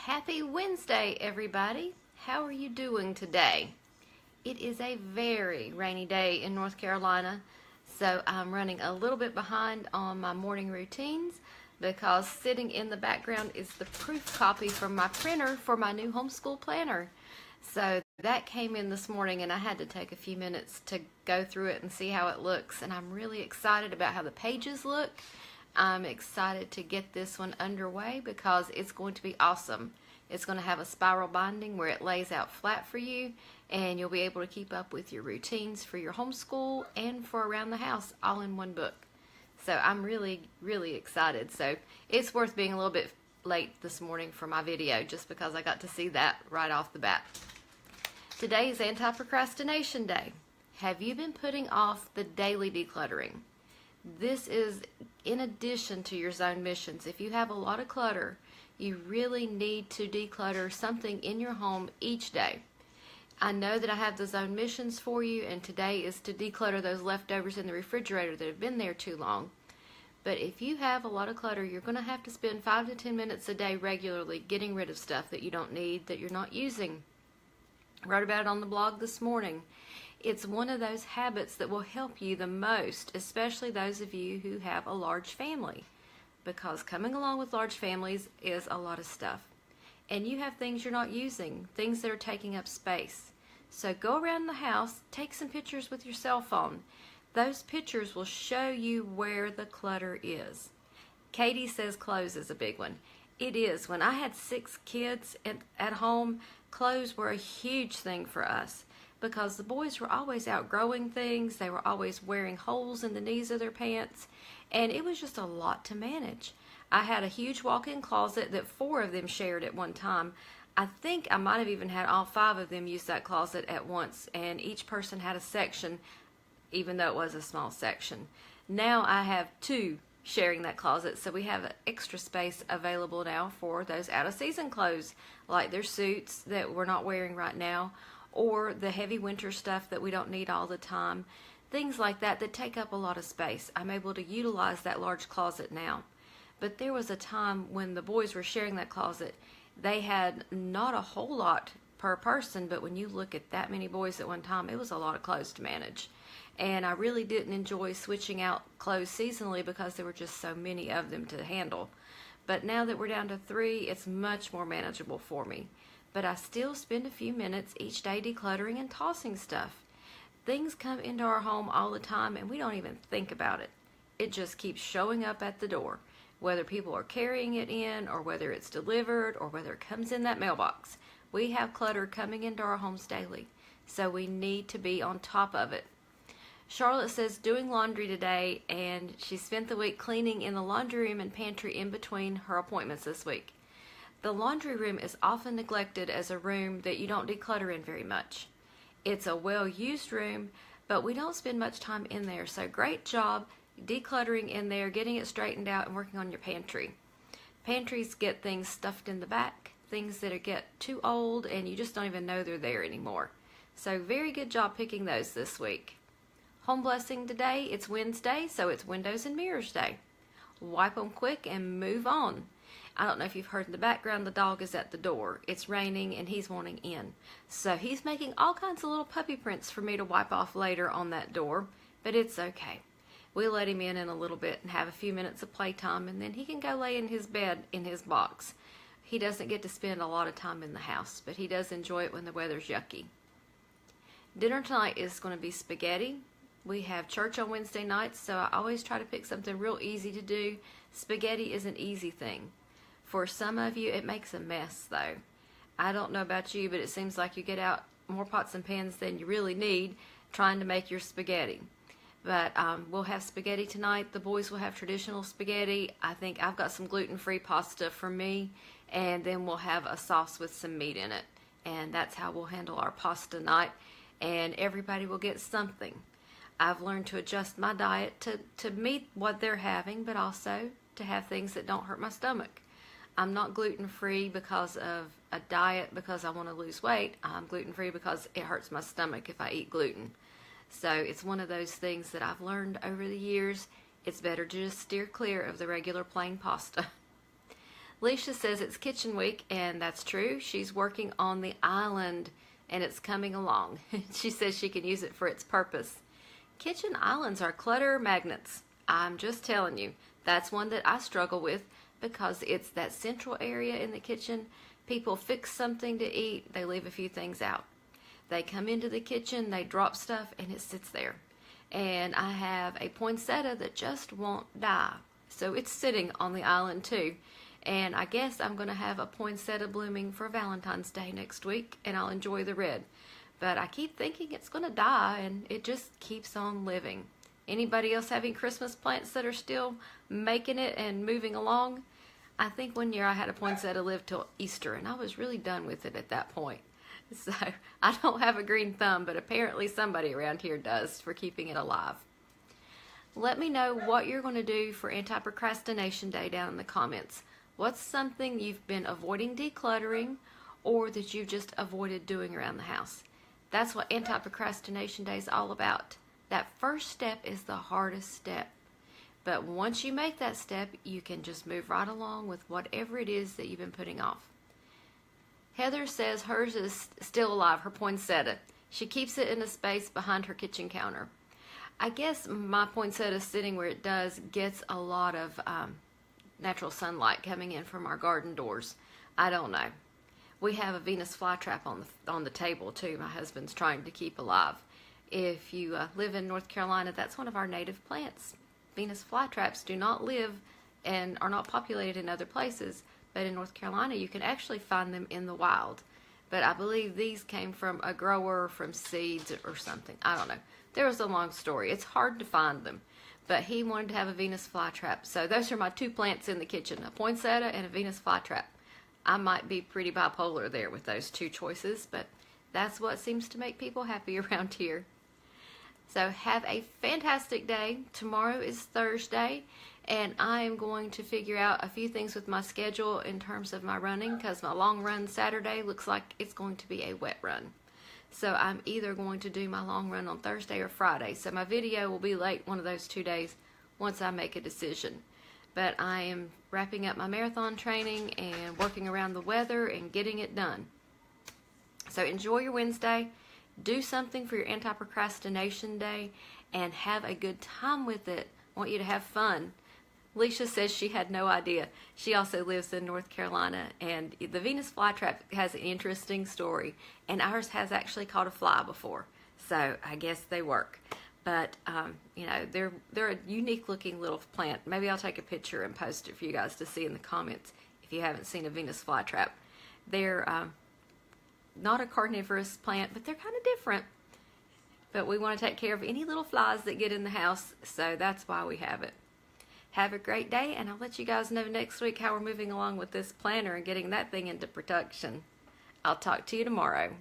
Happy Wednesday, everybody. How are you doing today? It is a very rainy day in North Carolina, so I'm running a little bit behind on my morning routines because sitting in the background is the proof copy from my printer for my new homeschool planner. So that came in this morning and I had to take a few minutes to go through it and see how it looks, and I'm really excited about how the pages look. I'm excited to get this one underway because it's going to be awesome. It's going to have a spiral binding where it lays out flat for you, and you'll be able to keep up with your routines for your homeschool and for around the house all in one book. So I'm really excited. So it's worth being a little bit late this morning for my video just because I got to see that right off the bat. Today is Anti-Procrastination Day. Have you been putting off the daily decluttering? This is in addition to your zone missions. If you have a lot of clutter, you really need to declutter something in your home each day. I know that I have the zone missions for you, and today is to declutter those leftovers in the refrigerator that have been there too long. But if you have a lot of clutter, you're going to have to spend 5 to 10 minutes a day regularly getting rid of stuff that you don't need, that you're not using. I wrote about it on the blog this morning. It's one of those habits that will help you the most, especially those of you who have a large family, because coming along with large families is a lot of stuff. And you have things you're not using, things that are taking up space. So go around the house, take some pictures with your cell phone. Those pictures will show you where the clutter is. Katie says clothes is a big one. It is. When I had 6 kids at home, clothes were a huge thing for us, because the boys were always outgrowing things. They were always wearing holes in the knees of their pants, and it was just a lot to manage. I had a huge walk-in closet that 4 of them shared at one time. I think I might have even had all 5 of them use that closet at once, and each person had a section, even though it was a small section. Now I have 2 sharing that closet, so we have extra space available now for those out-of-season clothes, like their suits that we're not wearing right now, or the heavy winter stuff that we don't need all the time. Things like that that take up a lot of space. I'm able to utilize that large closet now. But there was a time when the boys were sharing that closet. They had not a whole lot per person, but when you look at that many boys at one time, it was a lot of clothes to manage. And I really didn't enjoy switching out clothes seasonally because there were just so many of them to handle. But now that we're down to 3, it's much more manageable for me. But I still spend a few minutes each day decluttering and tossing stuff. Things come into our home all the time and we don't even think about it. It just keeps showing up at the door, whether people are carrying it in or whether it's delivered or whether it comes in that mailbox. We have clutter coming into our homes daily, so we need to be on top of it. Charlotte says doing laundry today, and she spent the week cleaning in the laundry room and pantry in between her appointments this week. The laundry room is often neglected as a room that you don't declutter in very much. It's a well-used room, but we don't spend much time in there, so great job decluttering in there, getting it straightened out, and working on your pantry. Pantries get things stuffed in the back, things that get too old, and you just don't even know they're there anymore. So very good job picking those this week. Home blessing today, it's Wednesday, so it's Windows and Mirrors Day. Wipe them quick and move on. I don't know if you've heard in the background, the dog is at the door. It's raining and he's wanting in. So he's making all kinds of little puppy prints for me to wipe off later on that door, but it's okay. We'll let him in a little bit and have a few minutes of playtime, and then he can go lay in his bed in his box. He doesn't get to spend a lot of time in the house, but he does enjoy it when the weather's yucky. Dinner tonight is going to be spaghetti. We have church on Wednesday nights, so I always try to pick something real easy to do. Spaghetti is an easy thing. For some of you, it makes a mess, though. I don't know about you, but it seems like you get out more pots and pans than you really need trying to make your spaghetti. But we'll have spaghetti tonight. The boys will have traditional spaghetti. I think I've got some gluten-free pasta for me, and then we'll have a sauce with some meat in it. And that's how we'll handle our pasta night, and everybody will get something. I've learned to adjust my diet to meet what they're having, but also to have things that don't hurt my stomach. I'm not gluten-free because of a diet because I want to lose weight. I'm gluten-free because it hurts my stomach if I eat gluten. So it's one of those things that I've learned over the years. It's better to just steer clear of the regular plain pasta. Leisha says it's kitchen week, and that's true. She's working on the island, and it's coming along. She says she can use it for its purpose. Kitchen islands are clutter magnets. I'm just telling you, that's one that I struggle with because it's that central area in the kitchen. People fix something to eat, they leave a few things out. They come into the kitchen, they drop stuff, and it sits there. And I have a poinsettia that just won't die. So it's sitting on the island too. And I guess I'm going to have a poinsettia blooming for Valentine's Day next week, and I'll enjoy the red. But I keep thinking it's going to die, and it just keeps on living. Anybody else having Christmas plants that are still making it and moving along? I think one year I had a poinsettia live till Easter, and I was really done with it at that point. So I don't have a green thumb, but apparently somebody around here does for keeping it alive. Let me know what you're going to do for Anti-Procrastination Day down in the comments. What's something you've been avoiding decluttering or that you've just avoided doing around the house? That's what Anti-Procrastination Day is all about. That first step is the hardest step. But once you make that step, you can just move right along with whatever it is that you've been putting off. Heather says hers is still alive, her poinsettia. She keeps it in a space behind her kitchen counter. I guess my poinsettia sitting where it does gets a lot of natural sunlight coming in from our garden doors. I don't know. We have a Venus flytrap on the table too. My husband's trying to keep alive. If you live in North Carolina, that's one of our native plants. Venus flytraps do not live and are not populated in other places, but in North Carolina you can actually find them in the wild. But I believe these came from a grower from seeds or something. I don't know. There was a long story. It's hard to find them. But he wanted to have a Venus flytrap. So those are my two plants in the kitchen, a poinsettia and a Venus flytrap. I might be pretty bipolar there with those two choices, but that's what seems to make people happy around here. So have a fantastic day. Tomorrow is Thursday, and I am going to figure out a few things with my schedule in terms of my running, because my long run Saturday looks like it's going to be a wet run. So I'm either going to do my long run on Thursday or Friday. So my video will be late one of those 2 days once I make a decision. But I am wrapping up my marathon training and working around the weather and getting it done. So enjoy your Wednesday. Do something for your Anti-Procrastination Day and have a good time with it. I want you to have fun. Leisha says she had no idea. She also lives in North Carolina, and the Venus flytrap has an interesting story, and ours has actually caught a fly before, so I guess they work. But you know, they're a unique looking little plant. Maybe I'll take a picture and post it for you guys to see in the comments if you haven't seen a Venus flytrap. They're not a carnivorous plant, but they're kind of different. But we want to take care of any little flies that get in the house, so that's why we have it. Have a great day, and I'll let you guys know next week how we're moving along with this planner and getting that thing into production. I'll talk to you tomorrow.